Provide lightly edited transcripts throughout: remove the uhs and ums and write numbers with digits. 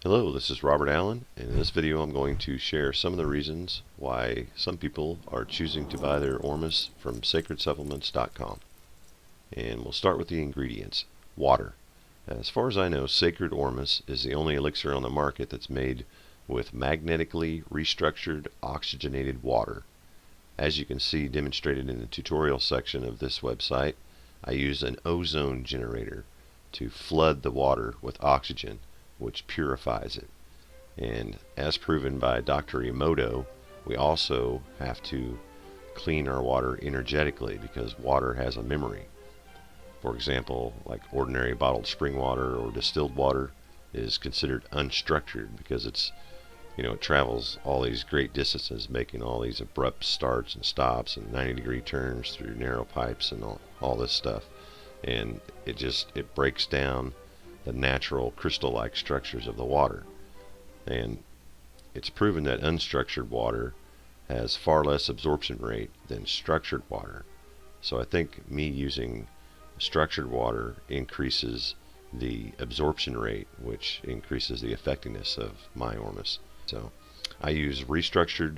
Hello, this is Robert Allen, and in this video I'm going to share some of the reasons why some people are choosing to buy their Ormus from SacredSupplements.com. And we'll start with the ingredients. Water. As far as I know, Sacred Ormus is the only elixir on the market that's made with magnetically restructured oxygenated water. As you can see demonstrated in the tutorial section of this website, I use an ozone generator to flood the water with oxygen, which purifies it. And as proven by Dr. Emoto, we also have to clean our water energetically because water has a memory. For example, like ordinary bottled spring water or distilled water is considered unstructured because it travels all these great distances, making all these abrupt starts and stops and 90-degree turns through narrow pipes and all this stuff. And it breaks down the natural crystal-like structures of the water. And it's proven that unstructured water has far less absorption rate than structured water. So I think me using structured water increases the absorption rate, which increases the effectiveness of my Ormus. So I use restructured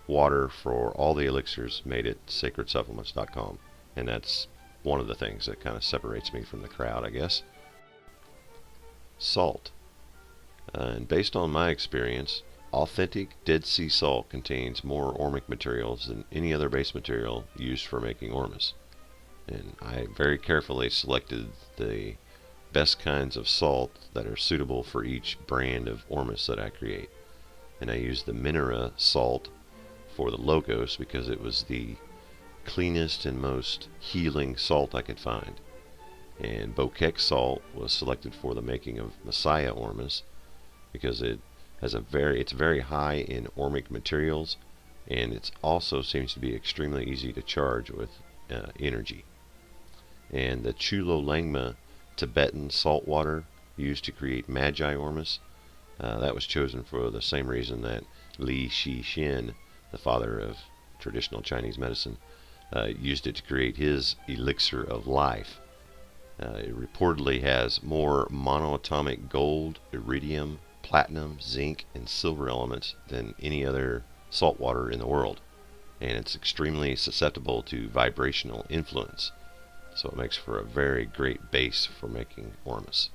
water for all the elixirs made at SacredSupplements.com, and that's one of the things that kind of separates me from the crowd, I guess. Salt. And based on my experience, authentic Dead Sea salt contains more ormic materials than any other base material used for making Ormus. And I very carefully selected the best kinds of salt that are suitable for each brand of Ormus that I create. And I used the Minera salt for the Logos because it was the cleanest and most healing salt I could find. And Bokek salt was selected for the making of Messiah Ormus because it's very high in ormic materials, and it also seems to be extremely easy to charge with energy. And the Chulo Langma Tibetan salt water used to create Magi Ormus, that was chosen for the same reason that Li Shixin, the father of traditional Chinese medicine, used it to create his elixir of life. It reportedly has more monoatomic gold, iridium, platinum, zinc, and silver elements than any other salt water in the world. And it's extremely susceptible to vibrational influence. So it makes for a very great base for making Ormus.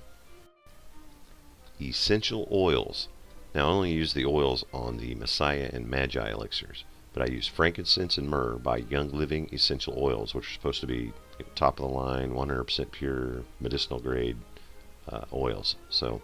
Essential oils. Now I only use the oils on the Messiah and Magi elixirs, but I use frankincense and myrrh by Young Living Essential Oils, which are supposed to be top of the line, 100% pure, medicinal grade oils. So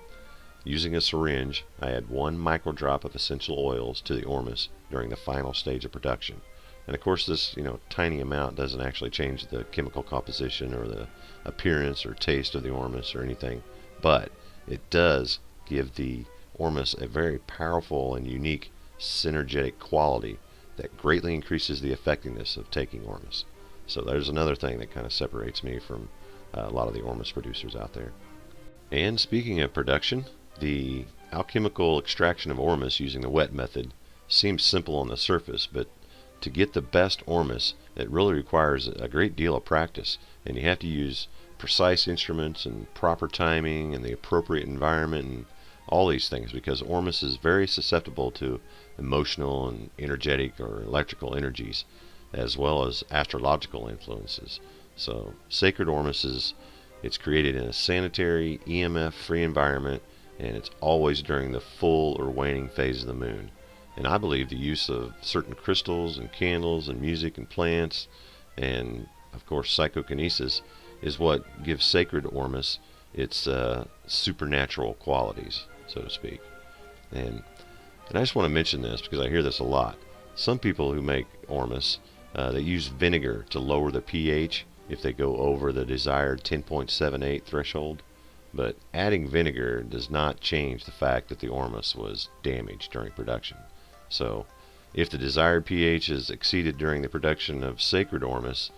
using a syringe, I add 1 microdrop of essential oils to the Ormus during the final stage of production. And of course this tiny amount doesn't actually change the chemical composition or the appearance or taste of the Ormus or anything, but it does give the Ormus a very powerful and unique synergetic quality that greatly increases the effectiveness of taking Ormus. So there's another thing that kind of separates me from a lot of the Ormus producers out there. And speaking of production, the alchemical extraction of Ormus using the wet method seems simple on the surface, but to get the best Ormus, it really requires a great deal of practice, and you have to use precise instruments and proper timing and the appropriate environment and all these things, because Ormus is very susceptible to emotional and energetic or electrical energies, as well as astrological influences. So Sacred Ormus it's created in a sanitary, EMF-free environment, and it's always during the full or waning phase of the moon. And I believe the use of certain crystals and candles and music and plants and of course psychokinesis is what gives Sacred Ormus its supernatural qualities, so to speak. And I just want to mention this because I hear this a lot. Some people who make Ormus, they use vinegar to lower the pH if they go over the desired 10.78 threshold. But adding vinegar does not change the fact that the Ormus was damaged during production. So if the desired pH is exceeded during the production of Sacred Ormus,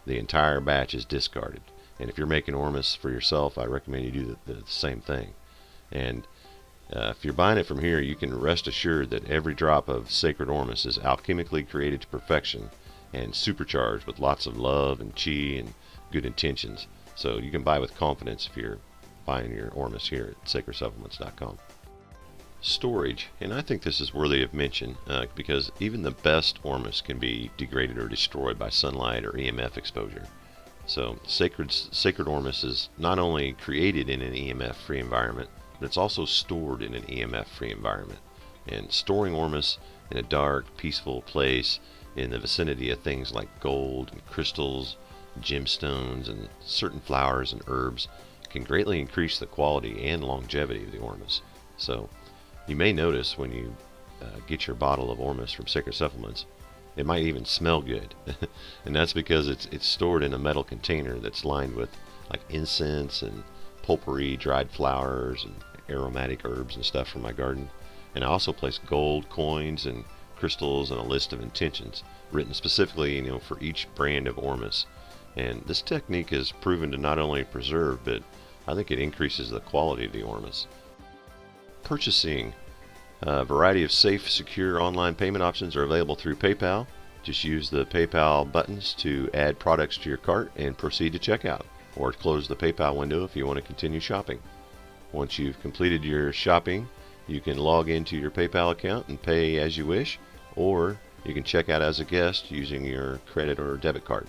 the entire batch is discarded. And if you're making Ormus for yourself, I recommend you do the same thing. And if you're buying it from here, you can rest assured that every drop of Sacred Ormus is alchemically created to perfection and supercharged with lots of love and chi and good intentions. So you can buy with confidence if you're buying your Ormus here at SacredSupplements.com. Storage, and I think this is worthy of mention because even the best Ormus can be degraded or destroyed by sunlight or EMF exposure. So Sacred Ormus is not only created in an EMF-free environment, but it's also stored in an EMF-free environment. And storing Ormus in a dark, peaceful place in the vicinity of things like gold and crystals, gemstones, and certain flowers and herbs can greatly increase the quality and longevity of the Ormus. So you may notice when you get your bottle of Ormus from Sacred Supplements, it might even smell good. And that's because it's stored in a metal container that's lined with like incense and potpourri, dried flowers, and aromatic herbs and stuff from my garden. And I also place gold coins and crystals and a list of intentions written specifically, for each brand of Ormus. And this technique is proven to not only preserve, but I think it increases the quality of the Ormus. Purchasing a variety of safe, secure online payment options are available through PayPal. Just use the PayPal buttons to add products to your cart and proceed to checkout, or close the PayPal window if you want to continue shopping. Once you've completed your shopping, you can log into your PayPal account and pay as you wish, or you can check out as a guest using your credit or debit card.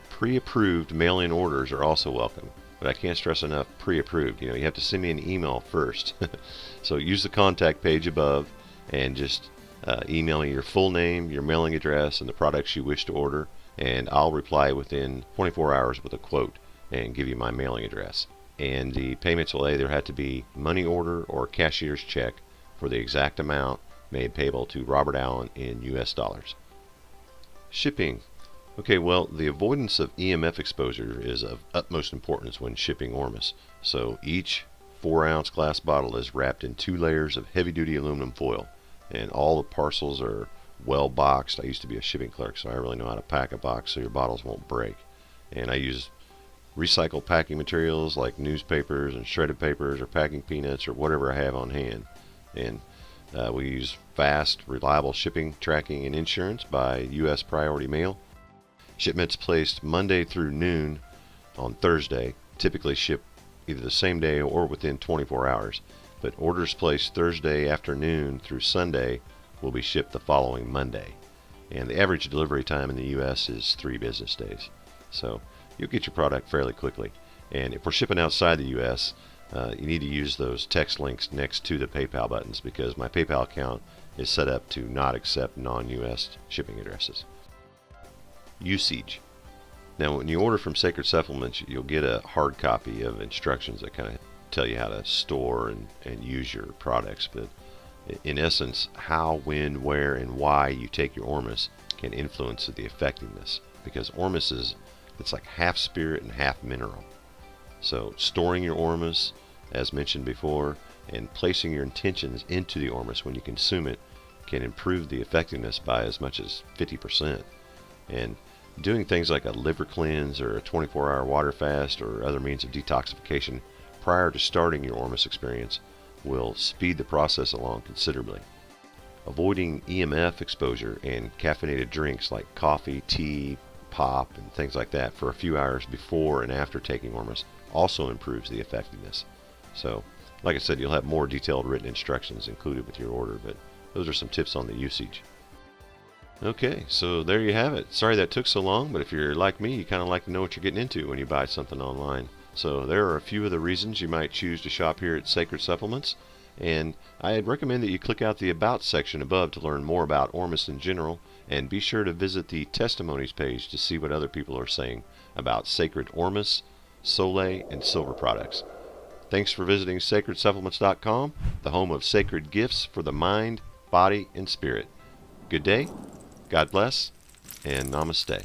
Pre-approved mail-in orders are also welcome, but I can't stress enough pre-approved. You have to send me an email first. So use the contact page above and just email me your full name, your mailing address, and the products you wish to order, and I'll reply within 24 hours with a quote and give you my mailing address. And the payments will either have to be money order or cashier's check for the exact amount made payable to Robert Allen in US dollars. Shipping. Okay, well, the avoidance of EMF exposure is of utmost importance when shipping Ormus. So each 4-ounce glass bottle is wrapped in 2 layers of heavy-duty aluminum foil, and all the parcels are well boxed. I used to be a shipping clerk, so I really know how to pack a box so your bottles won't break. And I use recycled packing materials like newspapers and shredded papers or packing peanuts or whatever I have on hand. And we use fast, reliable shipping, tracking, and insurance by U.S. Priority Mail. Shipments placed Monday through noon on Thursday typically ship either the same day or within 24 hours, but orders placed Thursday afternoon through Sunday will be shipped the following Monday. And the average delivery time in the U.S. is 3 business days. So you'll get your product fairly quickly. And if we're shipping outside the U.S., you need to use those text links next to the PayPal buttons, because my PayPal account is set up to not accept non-U.S. shipping addresses. Usage. Now, when you order from Sacred Supplements, you'll get a hard copy of instructions that kind of tell you how to store and use your products. But in essence, how, when, where, and why you take your Ormus can influence the effectiveness, because Ormus it's like half spirit and half mineral. So storing your Ormus, as mentioned before, and placing your intentions into the Ormus when you consume it can improve the effectiveness by as much as 50%. And doing things like a liver cleanse or a 24-hour water fast or other means of detoxification prior to starting your Ormus experience will speed the process along considerably. Avoiding EMF exposure and caffeinated drinks like coffee, tea, pop, and things like that for a few hours before and after taking Ormus also improves the effectiveness. So, like I said, you'll have more detailed written instructions included with your order, but those are some tips on the usage. Okay, so there you have it. Sorry that took so long, but if you're like me, you kind of like to know what you're getting into when you buy something online. So there are a few of the reasons you might choose to shop here at Sacred Supplements, and I'd recommend that you click out the About section above to learn more about Ormus in general, and be sure to visit the Testimonies page to see what other people are saying about Sacred Ormus, Soleil, and Silver products. Thanks for visiting SacredSupplements.com, the home of sacred gifts for the mind, body, and spirit. Good day, God bless, and namaste.